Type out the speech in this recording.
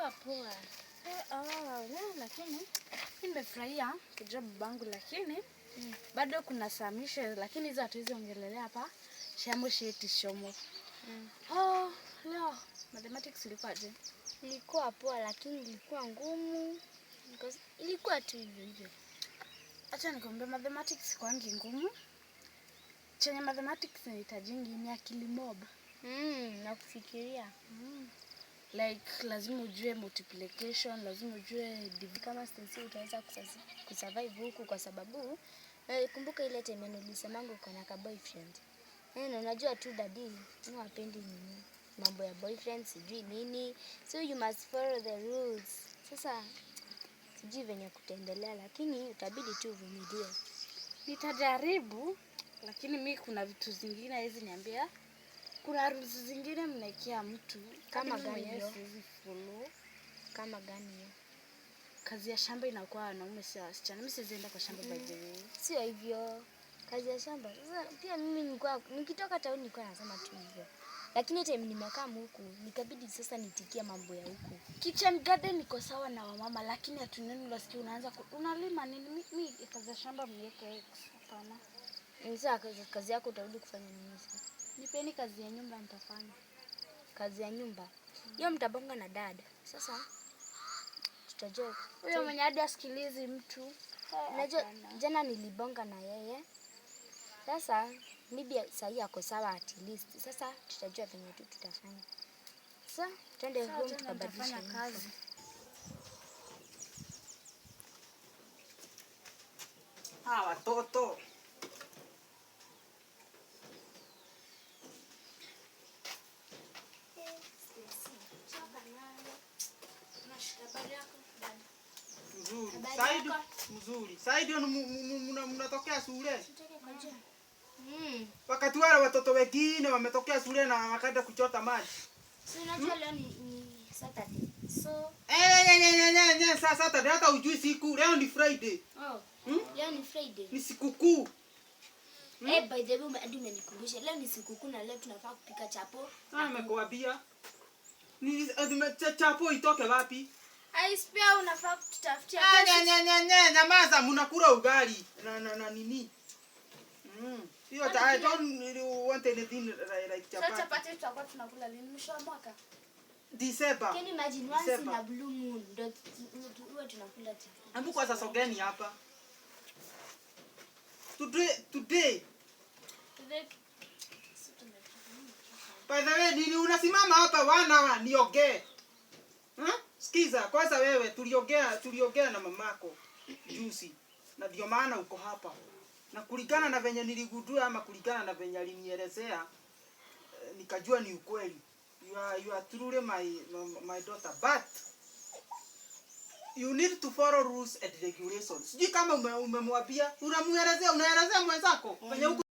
Poa poa. Lakini nimefurahia kujua babangu, lakini bado kuna samishe, lakini hizo hatuwezi ongelelea hapa. Shamu sheti shomo. Leo mathematics ilikuwaje? Ilikuwa poa, lakini ilikuwa ngumu. Ilikuwa tu hivyo. Acha nikwambie, mathematics kwangi ngumu. Chenye mathematics inahitajingi ni akili mob. Na kufikiria. Like lazima ujue multiplication, lazima ujue division. Kama sisi utaweza kusurvive huku kwa sababu kumbuka ile time nilisemangu uko na boyfriend. Na unajua tu daddy hapendi nini mambo ya boyfriend sijui nini. So you must follow the rules. Sasa sijui venye kutaendelea, lakini utabidi tu uvumilie. Nitajaribu, lakini mimi kuna vitu zingine hizi niambia. Kuna rules zingine mnaekea mtu kama gani hiyo? Kama gani hiyo? Kazi ya shamba inakuwa wanaume si wasichana. Mimi sizienda kwa shamba by the way. Sio hivyo. Kazi ya shamba. Sasa pia mimi nikitoka town nilikuwa nasema tu hivyo. Lakini time nimekaa huku nikabidi sasa nitikia mambo ya huku. Kitchen garden iko sawa na wamama, lakini hatuneni unasikia unaanza unalima nini? Mimi kazi ya shamba mieke hapana. Sasa kazi yako utarudi kufanya nini sasa? Nipeni kazi ya nyumba nitafanya. Kazi ya nyumba. Hiyo mtabonga na dada. Sasa tutajua. Huyo mwenye hadi asikilizi mtu. Unajua jana nilibonga na yeye. Sasa maybe sahi yako sawa at least. Sasa tutajua venye tu tutafanya. Sasa twende home tukabadilisha kazi. Watoto. Mzuri. Saidi mnatokea shule. Wakati wale watoto wengine wametokea shule na wakaenda kuchota maji. Si unajua leo ni Saturday. So Sasa Saturday hata ujui siku. Leo ni Friday. Leo ni Friday. Ni sikukuu. By the way hadi umenikumbusha. Leo ni sikukuu na leo tunafaa kupika chapo. Nimekuambia. Ni chapo itoke wapi? Pia unafaa kututafutia pesa. Nyamaza, mnakula ugali na nini? I don't want anything like chapati. Sasa chapati tutakuwa tunakula lini? Mwisho wa mwaka? December. Can you imagine once in a blue moon ndio huwa tunakula chapati. Ambu kwa sasa gani hapa? Today. By the way, nini unasimama hapa wana niongee? Sikiza, kwanza wewe tuliongea na mamako juzi. Na ndio maana uko hapa. Na kulingana na venye niligundua ama kulingana na venye alinielezea nikajua ni ukweli. You are truly my daughter, but you need to follow rules and regulations. Sijui kama umemwambia, unaelezea mwenzako venye